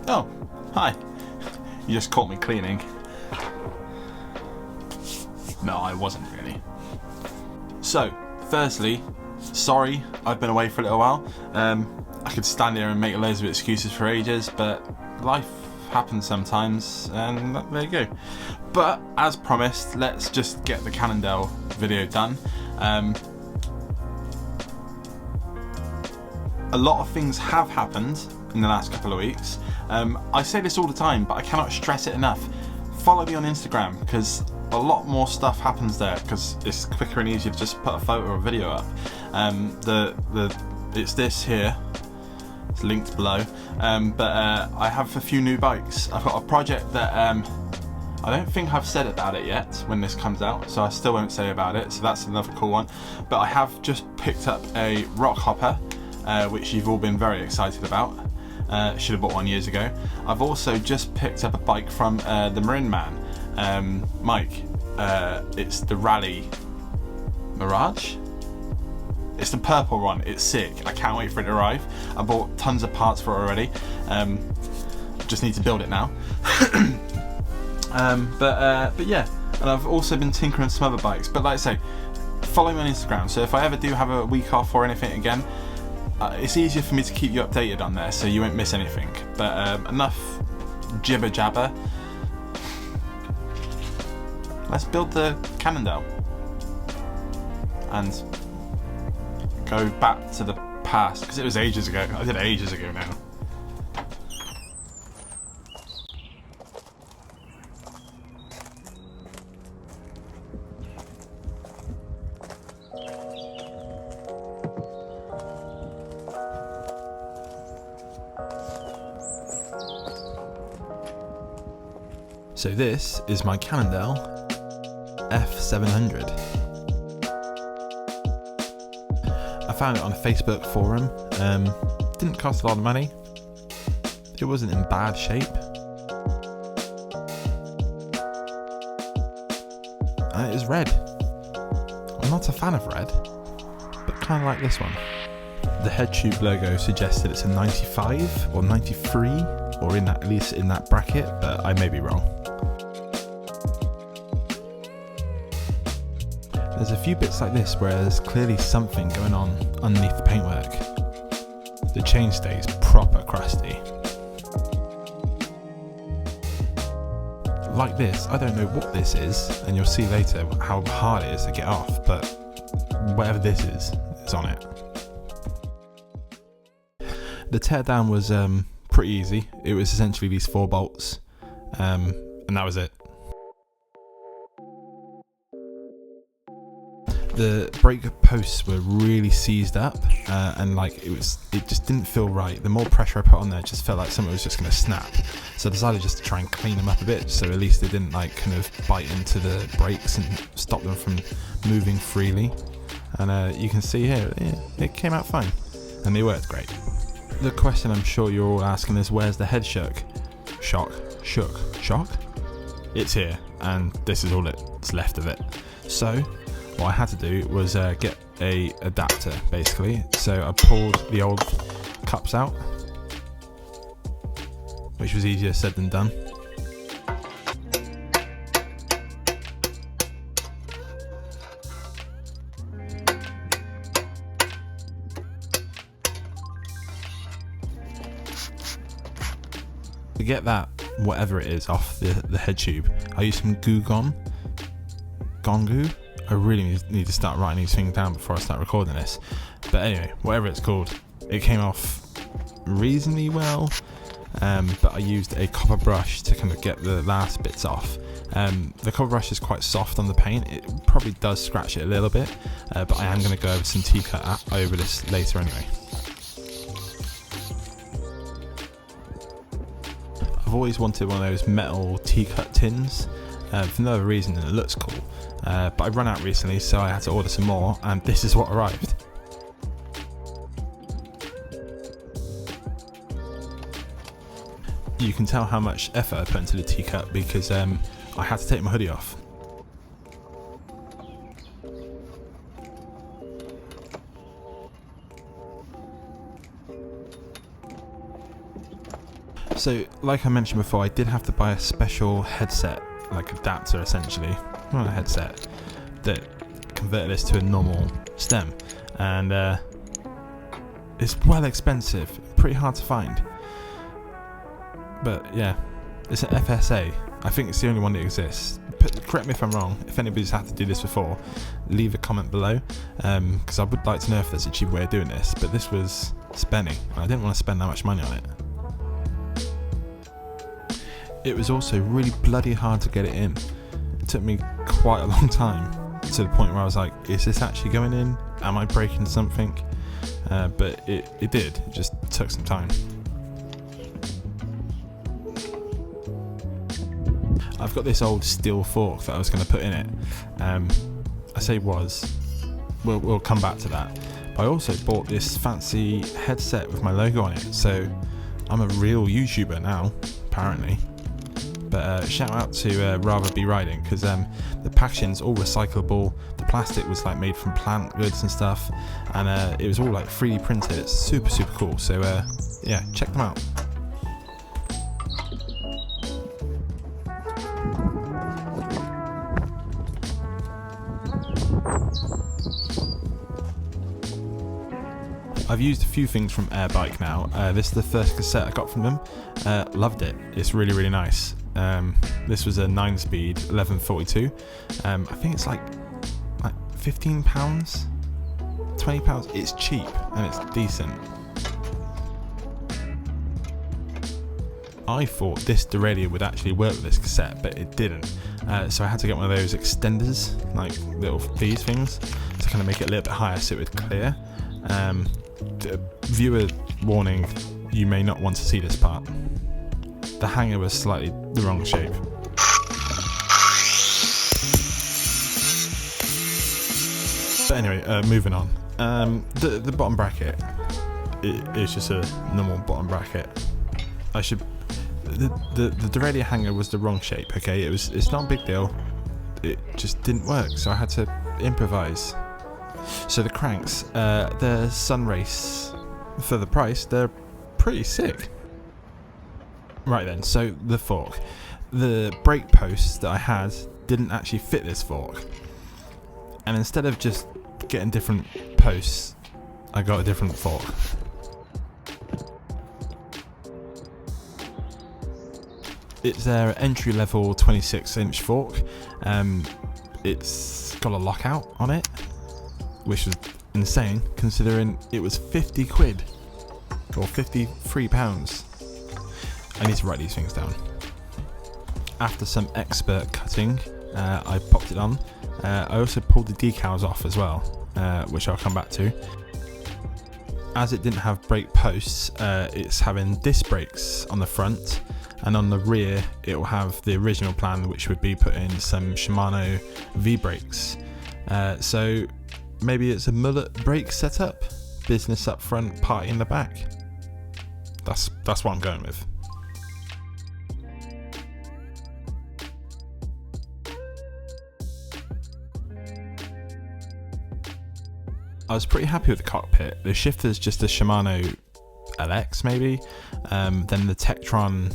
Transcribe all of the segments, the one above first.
Oh, hi. You just caught me cleaning. No, I wasn't really. So, firstly, sorry I've been away for a little while. I could stand here and make loads of excuses for ages, but life happens sometimes, and there you go. But, as promised, let's just get the Cannondale video done. A lot of things have happened in the last couple of weeks. I say this all the time, but I cannot stress it enough. Follow me on Instagram, because a lot more stuff happens there, because it's quicker and easier to just put a photo or a video up. It's this here. It's linked below. I have a few new bikes. I've got a project that I don't think I've said about it yet when this comes out, so I still won't say about it. So that's another cool one. But I have just picked up a rock hopper, which you've all been very excited about. Should have bought one years ago. I've also just picked up a bike from the Marin Man, Mike. It's the Rally Mirage. It's the purple one. It's sick. I can't wait for it to arrive. I bought tons of parts for it already. Just need to build it now. But yeah, and I've also been tinkering some other bikes. But like I say, follow me on Instagram. So if I ever do have a week off or anything again, it's easier for me to keep you updated on there, so you won't miss anything. But enough jibber jabber. Let's build the Cannondale and go back to the past, because it was ages ago. I did it ages ago now. So this is my Cannondale F700. I found it on a Facebook forum. Didn't cost a lot of money. It wasn't in bad shape. And it is red. I'm not a fan of red, but kind of like this one. The head tube logo suggests that it's a 95 or 93, or at least in that bracket, but I may be wrong. There's a few bits like this where there's clearly something going on underneath the paintwork. The chainstay's proper crusty. Like this, I don't know what this is, and you'll see later how hard it is to get off, but whatever this is on it. The teardown was pretty easy. It was essentially these 4 bolts, and that was it. The brake posts were really seized up, and it just didn't feel right. The more pressure I put on there, it just felt like something was just going to snap. So I decided just to try and clean them up a bit, so at least they didn't kind of bite into the brakes and stop them from moving freely. And you can see here, it came out fine, and they worked great. The question I'm sure you're all asking is, where's the head shock? Shock? It's here, and this is all that's left of it. So what I had to do was get a adapter, basically. So I pulled the old cups out, which was easier said than done. To get that, whatever it is, off the head tube, I used some Gongu. I really need to start writing these things down before I start recording this. But anyway, whatever it's called, it came off reasonably well. But I used a copper brush to kind of get the last bits off. The copper brush is quite soft on the paint. It probably does scratch it a little bit, but I am going to go over some T-cut over this later anyway. I've always wanted one of those metal T-cut tins, for no other reason than it looks cool. But I ran out recently, so I had to order some more, and this is what arrived. You can tell how much effort I put into the T-cut because I had to take my hoodie off. So, like I mentioned before, I did have to buy a special headset, like adapter essentially, not a headset, that converted this to a normal stem, and it's well expensive, pretty hard to find. But yeah, it's an FSA. I think it's the only one that exists. Correct me if I'm wrong. If anybody's had to do this before, leave a comment below, because I would like to know if there's a cheap way of doing this. But this was spending, and I didn't want to spend that much money on it. It was also really bloody hard to get it in. It took me quite a long time, to the point where I was like, is this actually going in? Am I breaking something? But it did. It just took some time. I've got this old steel fork that I was going to put in it. I say was. We'll come back to that. But I also bought this fancy headset with my logo on it. So I'm a real YouTuber now, apparently. But shout out to Rather Be Riding, because the packaging's all recyclable. The plastic was like made from plant goods and stuff, and it was all like 3D printed. It's super cool. So yeah, check them out. I've used a few things from Bike now. This is the first cassette I got from them. Loved it. It's really nice. This was a 9-speed 1142. I think it's like £15, £20. It's cheap and it's decent. I thought this derailleur would actually work with this cassette, but it didn't. So I had to get one of those extenders, like these things, to kind of make it a little bit higher so it would clear. Viewer warning, you may not want to see this part. The hanger was slightly the wrong shape. But anyway, moving on. The bottom bracket, it's just a normal bottom bracket. The derailleur hanger was the wrong shape. Okay, it's not a big deal. It just didn't work, so I had to improvise. So the cranks, they're Sunrace. For the price, they're pretty sick. Right then, so the fork. The brake posts that I had didn't actually fit this fork. And instead of just getting different posts, I got a different fork. It's their entry-level 26-inch fork. It's got a lockout on it, which was insane considering it was 50 quid or £53. I need to write these things down. After some expert cutting, I popped it on. I also pulled the decals off as well, which I'll come back to. As it didn't have brake posts, it's having disc brakes on the front, and on the rear it will have the original plan, which would be putting some Shimano V-brakes. So maybe it's a mullet brake setup, business up front, party in the back. That's what I'm going with. I was pretty happy with the cockpit. The shifter's just a Shimano LX maybe, then the Tektron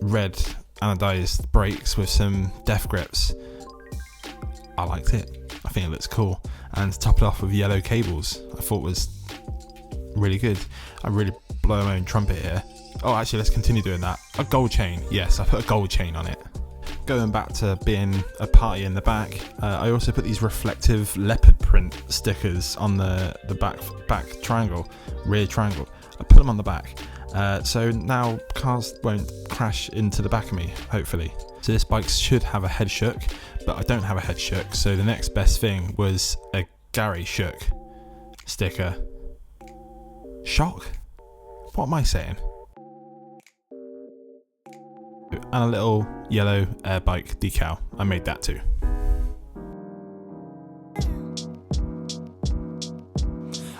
red anodized brakes with some def grips. I liked it. I think it looks cool, and to top it off with yellow cables, I thought was really good. I really blow my own trumpet here. Oh, actually, let's continue doing that. A gold chain. Yes, I put a gold chain on it. Going back to being a party in the back, I also put these reflective leopard print stickers on the back triangle, rear triangle. I put them on the back, so now cars won't crash into the back of me, hopefully. So this bike should have a head shook, but I don't have a head shook, so the next best thing was a Gary shook sticker. Shock? What am I saying? And a little yellow air bike decal. I made that too.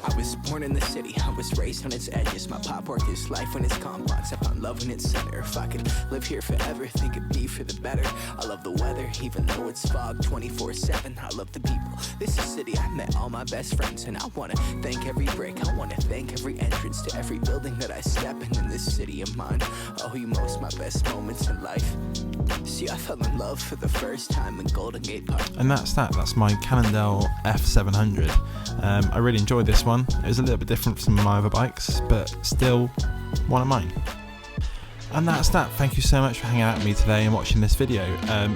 I was born born in the city, I was raised on its edges. My pop worked his life when it's complex. I found love in its center. If I could live here forever, think it'd be for the better. I love the weather, even though it's fog 24/7. I love the people. This is the city I met all my best friends, and I wanna thank every brick. I wanna thank every entrance to every building that I step in this city of mine. I owe you most my best moments in life. See, I fell in love for the first time in Golden Gate Park. And that's my Cannondale F700. I really enjoyed this one. It was a little bit different from my other bikes, but still one of mine. And that's that. Thank you so much for hanging out with me today and watching this video.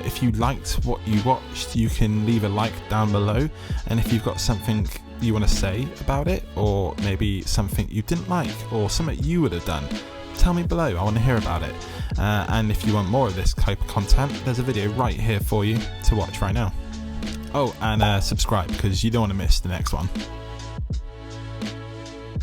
If you liked what you watched, you can leave a like down below, and if you've got something you want to say about it, or maybe something you didn't like, or something you would have done, tell me below. I want to hear about it. And if you want more of this type of content, there's a video right here for you to watch right now. Oh, and subscribe, because you don't want to miss the next one.